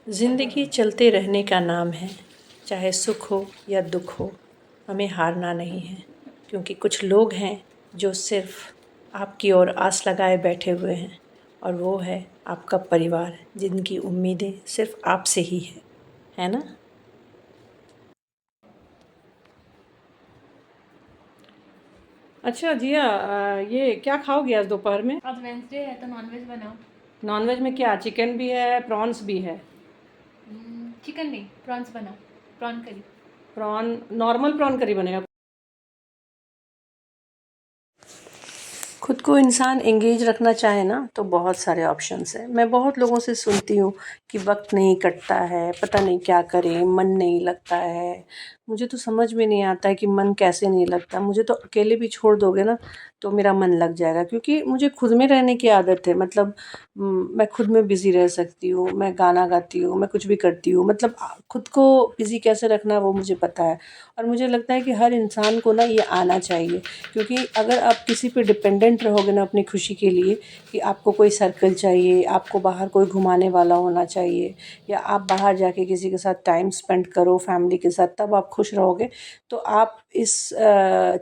ज़िंदगी चलते रहने का नाम है, चाहे सुख हो या दुख हो, हमें हारना नहीं है। क्योंकि कुछ लोग हैं जो सिर्फ़ आपकी ओर आस लगाए बैठे हुए हैं और वो है आपका परिवार, जिनकी उम्मीदें सिर्फ़ आपसे ही है ना? अच्छा जिया, ये क्या खाओगे आज दोपहर में? आज वेंसडे है तो नॉनवेज बनाओ। नॉनवेज में क्या, चिकन भी है, प्रॉन्स भी है? चिकन नहीं, प्रॉन्स बनाओ, प्रॉन करी। प्रॉन, नॉर्मल प्रॉन करी बनेगा। खुद को इंसान एंगेज रखना चाहे ना तो बहुत सारे ऑप्शंस हैं। मैं बहुत लोगों से सुनती हूँ कि वक्त नहीं कटता है, पता नहीं क्या करें, मन नहीं लगता है। मुझे तो समझ में नहीं आता है कि मन कैसे नहीं लगता। मुझे तो अकेले भी छोड़ दोगे ना तो मेरा मन लग जाएगा, क्योंकि मुझे खुद में रहने की आदत है। मतलब मैं खुद में बिज़ी रह सकती हूँ, मैं गाना गाती हूँ, मैं कुछ भी करती हूँ। मतलब खुद को बिज़ी कैसे रखना वो मुझे पता है। और मुझे लगता है कि हर इंसान को ना ये आना चाहिए, क्योंकि अगर आप किसी पे डिपेंडेंट रहोगे ना अपनी खुशी के लिए, कि आपको कोई सर्कल चाहिए, आपको बाहर कोई घुमाने वाला होना चाहिए, या आप बाहर जाके किसी के साथ टाइम स्पेंड करो फैमिली के साथ, तब आप खुश रहोगे, तो आप इस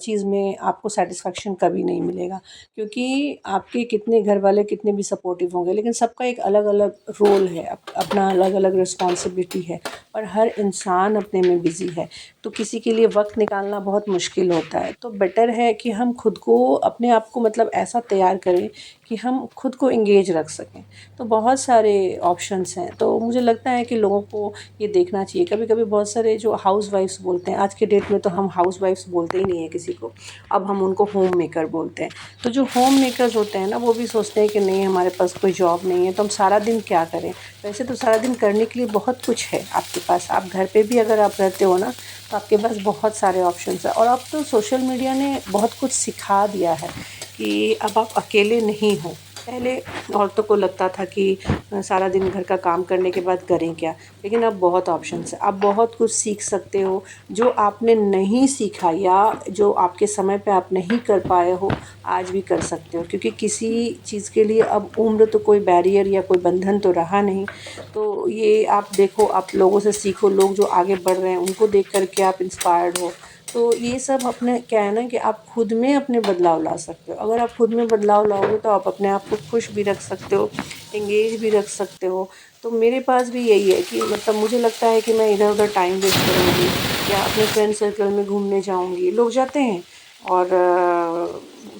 चीज़ में आपको सेटिस्फेक्शन कभी नहीं मिलेगा। क्योंकि आपके कितने घर वाले कितने भी सपोर्टिव होंगे, लेकिन सबका एक अलग अलग रोल है, अपना अलग अलग रिस्पॉन्सिबिलिटी है, और हर इंसान अपने में बिज़ी है। तो किसी के लिए वक्त निकालना बहुत मुश्किल होता है। तो बेटर है कि हम खुद को, अपने आप को मतलब ऐसा तैयार करें कि हम खुद को एंगेज रख सकें। तो बहुत सारे ऑप्शंस हैं, तो मुझे लगता है कि लोगों को ये देखना चाहिए। कभी कभी बहुत सारे जो हाउस वाइफ्स बोलते हैं, आज के डेट में तो हम हाउस वाइफ्स बोलते ही नहीं है किसी को, अब हम उनको होम मेकर बोलते हैं। तो जो होम मेकर्स होते हैं ना, वो भी सोचते हैं कि नहीं हमारे पास कोई जॉब नहीं है तो हम सारा दिन क्या करें। वैसे तो सारा दिन करने के लिए बहुत कुछ है आपके पास। आप घर पे भी अगर आप रहते हो ना तो आपके पास बहुत सारे ऑप्शंस हैं। और अब तो सोशल मीडिया ने बहुत कुछ सिखा दिया है कि अब आप अकेले नहीं हो। पहले औरतों को लगता था कि सारा दिन घर का काम करने के बाद करें क्या, लेकिन अब बहुत ऑप्शंस हैं। आप बहुत कुछ सीख सकते हो जो आपने नहीं सीखा, या जो आपके समय पे आप नहीं कर पाए हो, आज भी कर सकते हो। क्योंकि किसी चीज़ के लिए अब उम्र तो कोई बैरियर या कोई बंधन तो रहा नहीं। तो ये आप देखो, आप लोगों से सीखो, लोग जो आगे बढ़ रहे हैं उनको देख कर के आप इंस्पायर्ड हो। तो ये सब अपने क्या है ना, कि आप खुद में अपने बदलाव ला सकते हो। अगर आप खुद में बदलाव लाओगे तो आप अपने आप को खुश भी रख सकते हो, एंगेज भी रख सकते हो। तो मेरे पास भी यही है कि मतलब मुझे लगता है कि मैं इधर उधर टाइम वेस्ट करूँगी या अपने फ्रेंड सर्कल में घूमने जाऊँगी। लोग जाते हैं और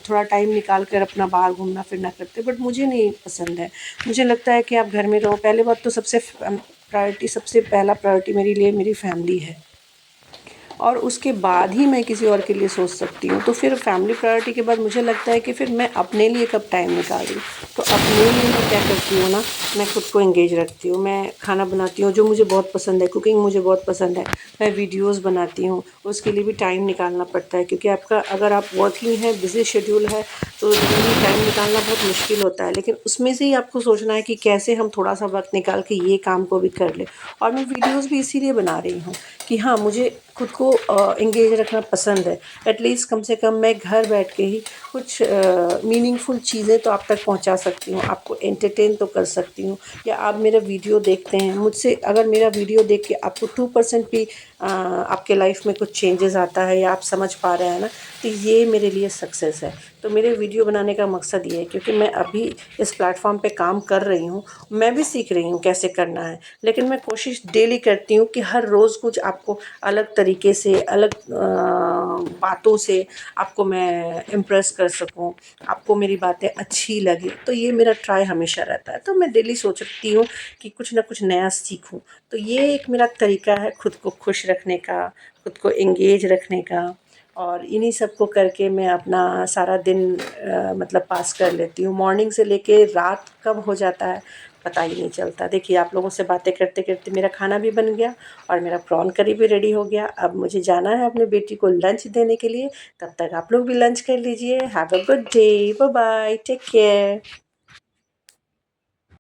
थोड़ा टाइम निकाल कर अपना बाहर घूमना फिरना करते हैं, बट मुझे नहीं पसंद है। मुझे लगता है कि आप घर में रहो। पहले बात तो सबसे प्रायोरिटी, सबसे पहला प्रायोरिटी मेरे लिए मेरी फैमिली है, और उसके बाद ही मैं किसी और के लिए सोच सकती हूँ। तो फिर फैमिली प्रायोरिटी के बाद मुझे लगता है कि फिर मैं अपने लिए कब टाइम निकाल रही हूँ। तो अपने लिए मैं क्या करती हूँ ना, मैं खुद को एंगेज रखती हूँ। मैं खाना बनाती हूँ जो मुझे बहुत पसंद है, कुकिंग मुझे बहुत पसंद है। मैं वीडियोज़ बनाती हूँ, उसके लिए भी टाइम निकालना पड़ता है, क्योंकि आपका अगर आप वर्किंग है, बिज़ी शेड्यूल है, तो डेली टाइम निकालना बहुत मुश्किल होता है। लेकिन उसमें से ही आपको सोचना है कि कैसे हम थोड़ा सा वक्त निकाल के ये काम को भी कर लें। और मैं वीडियोज़ भी इसीलिए बना रही हूँ कि हाँ, मुझे खुद को एंगेज रखना पसंद है। एटलीस्ट कम से कम मैं घर बैठ के ही कुछ मीनिंगफुल चीज़ें तो आप तक पहुंचा सकती हूँ, आपको एंटरटेन तो कर सकती हूँ। या आप मेरा वीडियो देखते हैं, मुझसे अगर मेरा वीडियो देख के आपको 2% भी आपके लाइफ में कुछ चेंजेस आता है, या आप समझ पा रहे हैं ना, तो ये मेरे लिए सक्सेस है। तो मेरे वीडियो बनाने का मकसद ये है, क्योंकि मैं अभी इस प्लेटफॉर्म पे काम कर रही हूँ, मैं भी सीख रही हूँ कैसे करना है। लेकिन मैं कोशिश डेली करती हूँ कि हर रोज़ कुछ आपको अलग तरीके से, अलग बातों से आपको मैं इम्प्रेस कर सकूं, आपको मेरी बातें अच्छी लगे। तो ये मेरा ट्राई हमेशा रहता है। तो मैं डेली सोचती हूँ कि कुछ ना कुछ नया सीखूं। तो ये एक मेरा तरीका है खुद को खुश रखने का, खुद को एंगेज रखने का। और इन्हीं सब को करके मैं अपना सारा दिन मतलब पास कर लेती हूँ। मॉर्निंग से लेके रात कब हो जाता है पता ही नहीं चलता। देखिए, आप लोगों से बातें करते करते मेरा खाना भी बन गया और मेरा प्रॉन करी भी रेडी हो गया। अब मुझे जाना है अपने बेटी को लंच देने के लिए। तब तक आप लोग भी लंच कर लीजिए। Have a good day, bye bye, take care.